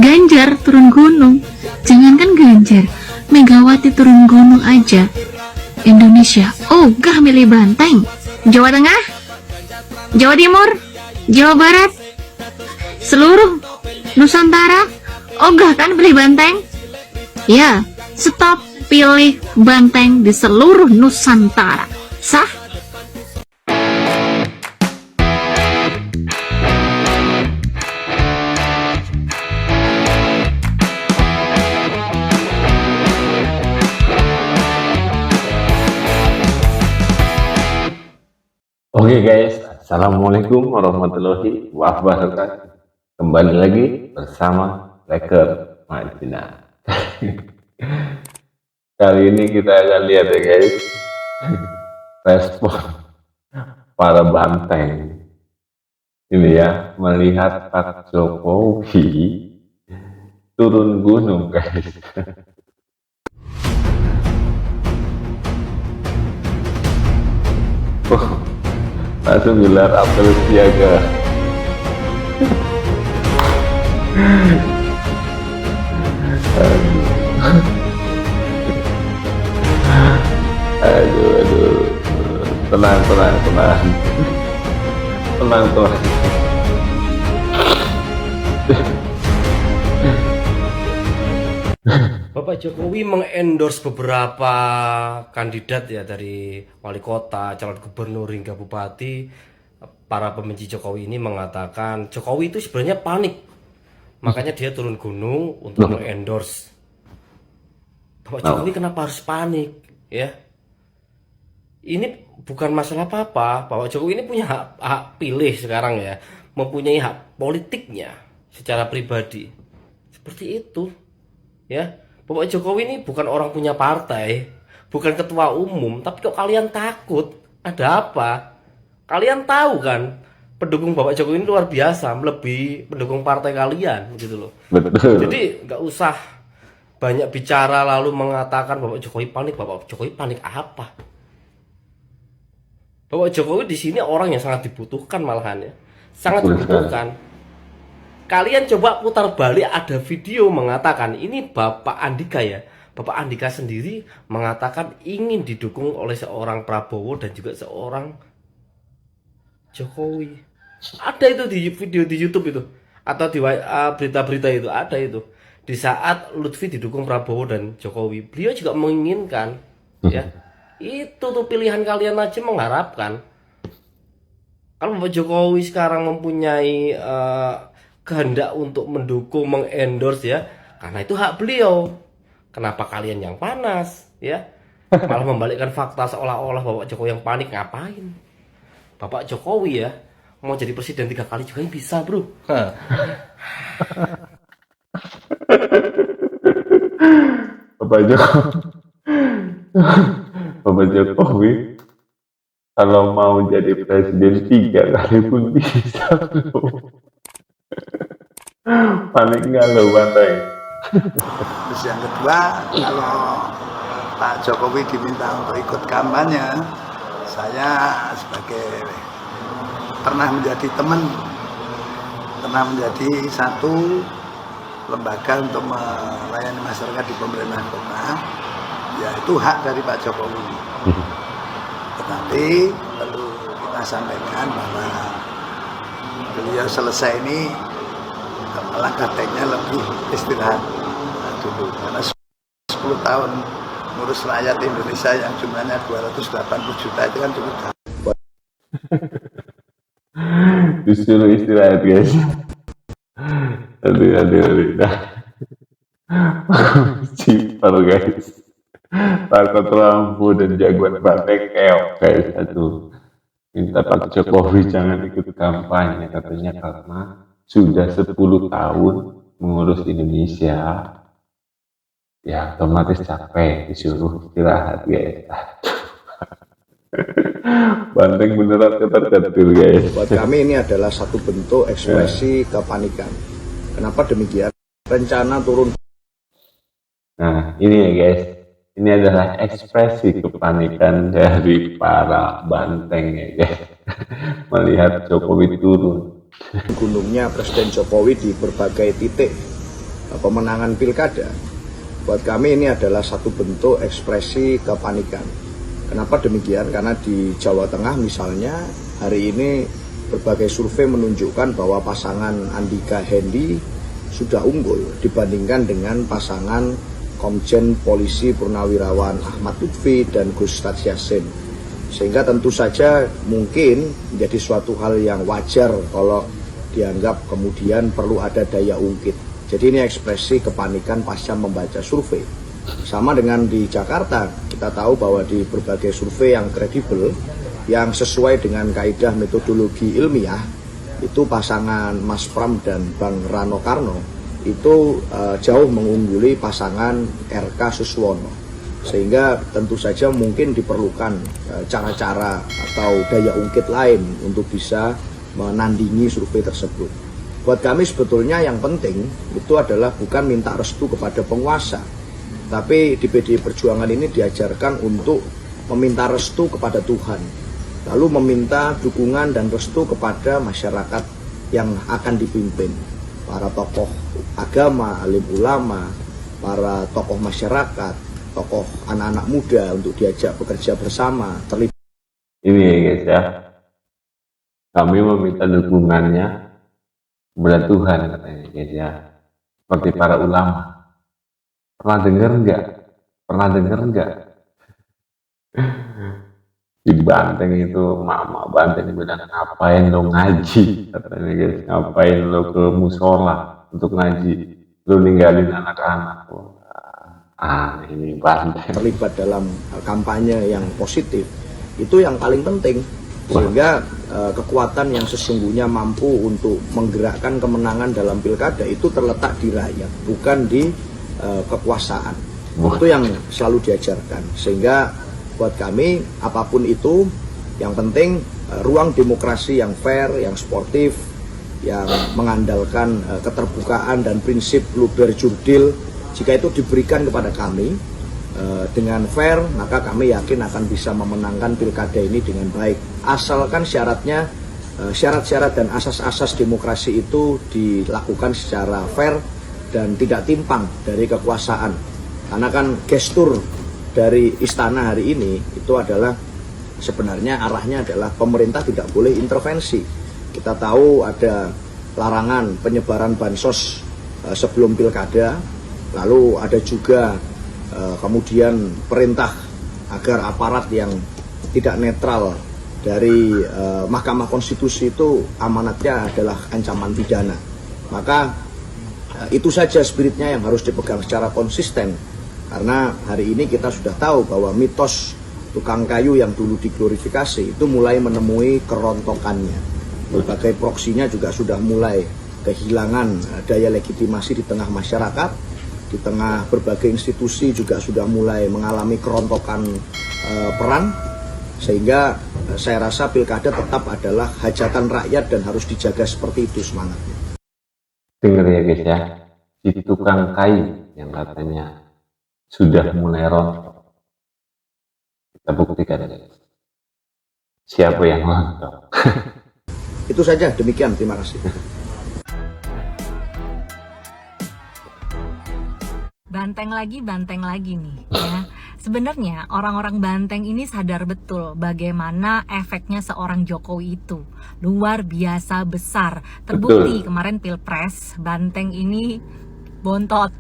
Ganjar turun gunung. Jangankan Ganjar, Megawati turun gunung aja. Indonesia ogah milih banteng. Jawa Tengah, Jawa Timur, Jawa Barat, seluruh Nusantara ogah kan pilih banteng. Ya, stop pilih banteng di seluruh Nusantara. Sah? Oke guys, Assalamualaikum warahmatullahi wabarakatuh. Kembali lagi bersama Leker Madinah. Kali ini kita akan lihat ya guys, respon para banteng ini ya, melihat Pak Jokowi turun gunung guys. Langsung gelar apel siaga. Aduh. Tenang. Tenang. Bapak Jokowi mengendorse beberapa kandidat ya, dari wali kota, calon gubernur hingga bupati. Para pembenci Jokowi ini mengatakan Jokowi itu sebenarnya panik, makanya dia turun gunung untuk mengendorse. Bapak Jokowi kenapa harus panik ya? Ini bukan masalah apa-apa. Bapak Jokowi ini punya hak pilih sekarang ya, mempunyai hak politiknya secara pribadi. Seperti itu ya. Bapak Jokowi ini bukan orang punya partai, bukan ketua umum, tapi kok kalian takut? Ada apa? Kalian tahu kan, pendukung Bapak Jokowi ini luar biasa, melebihi pendukung partai kalian, gitu loh. Betul. Jadi nggak usah banyak bicara lalu mengatakan Bapak Jokowi panik. Bapak Jokowi panik apa? Bapak Jokowi di sini orang yang sangat dibutuhkan, malahan ya, sangat dibutuhkan. Kalian coba putar balik, ada video mengatakan, ini Bapak Andika ya, Bapak Andika sendiri mengatakan ingin didukung oleh seorang Prabowo dan juga seorang Jokowi. Ada itu di video di YouTube itu, atau di berita-berita itu ada itu. Di saat Lutfi didukung Prabowo dan Jokowi, beliau juga menginginkan ya. Itu tuh pilihan kalian aja mengharapkan. Kalau Bapak Jokowi sekarang mempunyai kehendak untuk mendukung, mengendorse ya, karena itu hak beliau. Kenapa kalian yang panas ya, malah membalikkan fakta seolah-olah Bapak Jokowi yang panik? Ngapain? Bapak Jokowi ya mau jadi presiden 3 kali juga bisa, bro. Bapak Jokowi kalau mau jadi presiden 3 kali pun bisa bro. Panik nggak lo banteng? Terus yang kedua, kalau Pak Jokowi diminta untuk ikut kampanye, saya sebagai pernah menjadi teman, pernah menjadi satu lembaga untuk melayani masyarakat di pemerintahan kota, ya itu hak dari Pak Jokowi. Tetapi perlu kita sampaikan bahwa beliau selesai ini langkah baiknya lebih istirahat dulu, karena 10 tahun ngurus rakyat Indonesia yang jumlahnya 280 juta itu kan cukup. Disuruh istirahat guys. Aduh. Simpel guys. Takut lampu dan jagoan banteng keok guys. Aduh. Minta Pak Jokowi jangan ikut kampanye katanya karena sudah 10 tahun mengurus Indonesia. Ya otomatis capek, disuruh istirahat guys. Banteng beneran ketar-ketir guys. Buat kami ini adalah satu bentuk ekspresi kepanikan. Kenapa demikian? Rencana turun. Nah ini ya guys, ini adalah ekspresi kepanikan dari para banteng ya guys. Melihat Jokowi turun gunungnya Presiden Jokowi di berbagai titik pemenangan pilkada, buat kami ini adalah satu bentuk ekspresi kepanikan. Kenapa demikian? Karena di Jawa Tengah misalnya hari ini berbagai survei menunjukkan bahwa pasangan Andika Hendy sudah unggul dibandingkan dengan pasangan Komjen Polisi Purnawirawan Ahmad Lutfi dan Gus Yassin. Sehingga tentu saja mungkin menjadi suatu hal yang wajar kalau dianggap kemudian perlu ada daya ungkit. Jadi ini ekspresi kepanikan pasca membaca survei. Sama dengan di Jakarta, kita tahu bahwa di berbagai survei yang kredibel, yang sesuai dengan kaidah metodologi ilmiah, itu pasangan Mas Pram dan Bang Rano Karno itu jauh mengungguli pasangan RK Suswono. Sehingga tentu saja mungkin diperlukan cara-cara atau daya ungkit lain untuk bisa menandingi survei tersebut. Buat kami sebetulnya yang penting itu adalah bukan minta restu kepada penguasa, tapi di PDI Perjuangan ini diajarkan untuk meminta restu kepada Tuhan, lalu meminta dukungan dan restu kepada masyarakat yang akan dipimpin, para tokoh agama, alim ulama, para tokoh masyarakat, tokoh anak-anak muda untuk diajak bekerja bersama, terlibat. Ini ya guys ya, kami meminta dukungannya kepada Tuhan katanya guys ya, seperti para ulama. Pernah dengar nggak di Banteng itu mama Banteng bilang, ngapain lo ngaji katanya guys, ngapain lo ke musola untuk ngaji, lo ninggalin anak-anak. Ini Banteng terlibat dalam kampanye yang positif, itu yang paling penting. Sehingga kekuatan yang sesungguhnya mampu untuk menggerakkan kemenangan dalam pilkada itu terletak di rakyat, bukan di kekuasaan. Itu yang selalu diajarkan. Sehingga buat kami apapun itu, yang penting ruang demokrasi yang fair, yang sportif, yang mengandalkan keterbukaan dan prinsip luber jurdil, jika itu diberikan kepada kami dengan fair, maka kami yakin akan bisa memenangkan pilkada ini dengan baik. Asalkan syaratnya, syarat-syarat dan asas-asas demokrasi itu dilakukan secara fair dan tidak timpang dari kekuasaan. Karena kan gestur dari istana hari ini itu adalah sebenarnya arahnya adalah pemerintah tidak boleh intervensi. Kita tahu ada larangan penyebaran bansos sebelum pilkada, lalu ada juga kemudian perintah agar aparat yang tidak netral dari Mahkamah Konstitusi itu amanatnya adalah ancaman pidana. Maka itu saja spiritnya yang harus dipegang secara konsisten, karena hari ini kita sudah tahu bahwa mitos tukang kayu yang dulu diglorifikasi itu mulai menemui kerontokannya. Berbagai proksinya juga sudah mulai kehilangan daya legitimasi di tengah masyarakat. Di tengah berbagai institusi juga sudah mulai mengalami kerontokan peran, sehingga saya rasa pilkada tetap adalah hajatan rakyat dan harus dijaga seperti itu semangatnya. Dengar ya guys ya, si tukang kayu yang katanya sudah mulai rontok, kita buktikan guys, siapa yang rontok. Itu saja, demikian, terima kasih. Banteng lagi nih ya. Sebenarnya orang-orang Banteng ini sadar betul bagaimana efeknya seorang Jokowi itu luar biasa besar. Terbukti kemarin Pilpres Banteng ini bontot.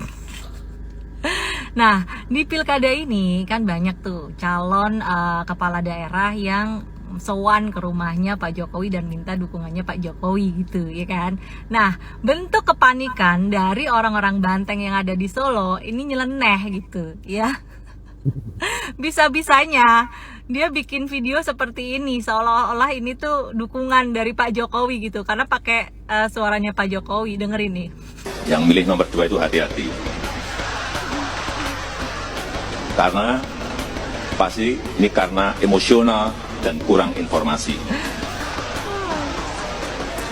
Nah, di pilkada ini kan banyak tuh calon kepala daerah yang sowan ke rumahnya Pak Jokowi dan minta dukungannya Pak Jokowi gitu ya kan. Nah, bentuk kepanikan dari orang-orang Banteng yang ada di Solo ini nyeleneh gitu ya. Bisa-bisanya dia bikin video seperti ini seolah-olah ini tuh dukungan dari Pak Jokowi gitu, karena pakai suaranya Pak Jokowi. Dengerin nih. Yang milih nomor 2 itu hati-hati, karena pasti ini karena emosional dan kurang informasi.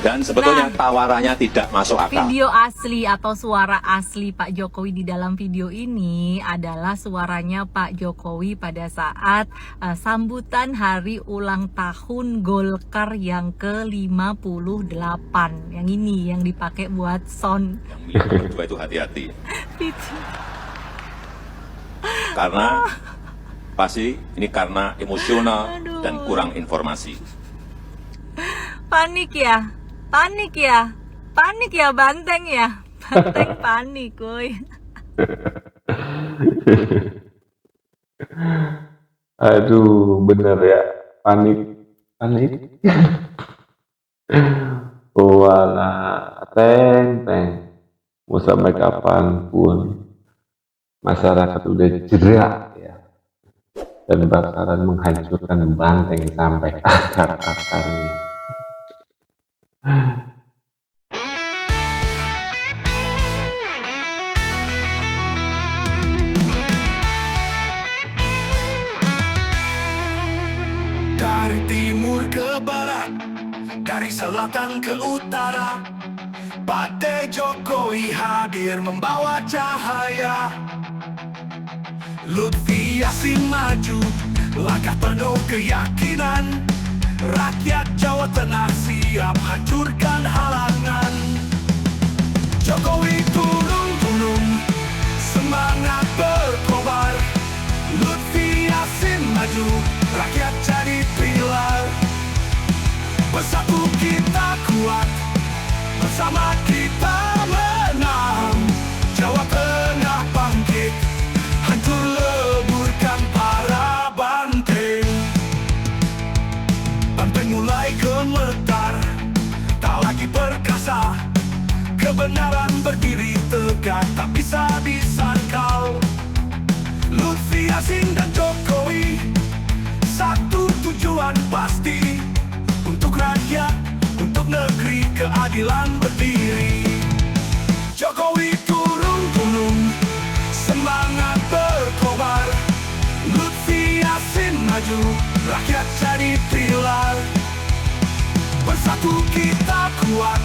Dan sebetulnya Nah, tawarannya tidak masuk akal. video asli atau suara asli Pak Jokowi di dalam video ini adalah suaranya Pak Jokowi pada saat sambutan hari ulang tahun Golkar yang ke-58. Yang ini yang dipakai buat sound. Yang milih nomor 2 itu hati-hati. Karena pasti ini karena emosional dan kurang informasi. Panik ya, panik ya, panik ya Banteng ya. Banteng panik, woi. Aduh, bener ya, panik, panik. Walah, teng. Mau sampai kapanpun masyarakat udah jerak ya, dan bakalan menghancurkan Banteng sampai akar-akarnya. Dari timur ke barat, dari selatan ke utara, Partai Jokowi hadir membawa cahaya. Lutfi Yassin maju, langkah penuh keyakinan. Rakyat Jawa Tengah siap hancurkan halangan. Jokowi turun gunung, semangat berkobar. Lutfi Yassin maju, rakyat jadi pilar. Bersatu kita kuat, bersama kita menang. Jawa Tengah bangkit, hancur leburkan para banteng. Banteng mulai gemetar, tak lagi perkasa. Kebenaran berdiri tegak, tak bisa disangkal. Lutfi Yassin dan Jokowi, satu tujuan pasti. Untuk rakyat, untuk negeri, keadilan berdiri. Jokowi turun gunung, semangat berkobar. Lutfi Yassin maju, rakyat jadi pilar. Bersatu kita kuat,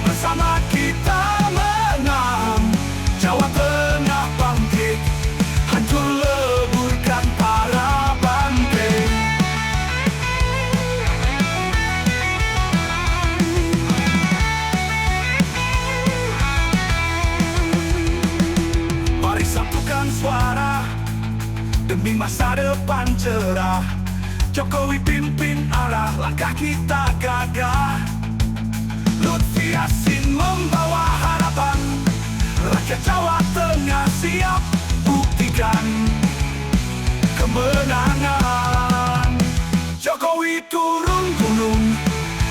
bersama kita menang. Jawa Tengah bangkit, hancur leburkan para banteng. Mari satukan suara demi masa depan cerah. Jokowi pimpin arah, langkah kita gagah. Lutfi Yassin membawa harapan, rakyat Jawa Tengah siap buktikan kemenangan. Jokowi turun gunung,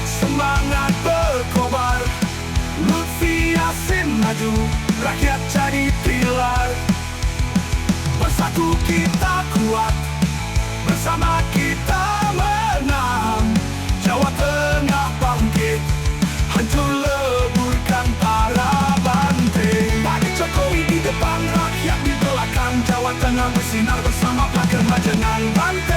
semangat berkobar. Lutfi Yassin maju, rakyat jadi pilar. Bersatu kita kuat, bersama kita menang. Jawa Tengah bangkit, hancur leburkan para banteng. Pak Jokowi di depan, rakyat di belakang. Jawa Tengah bersinar bersama, pakai majengan banteng.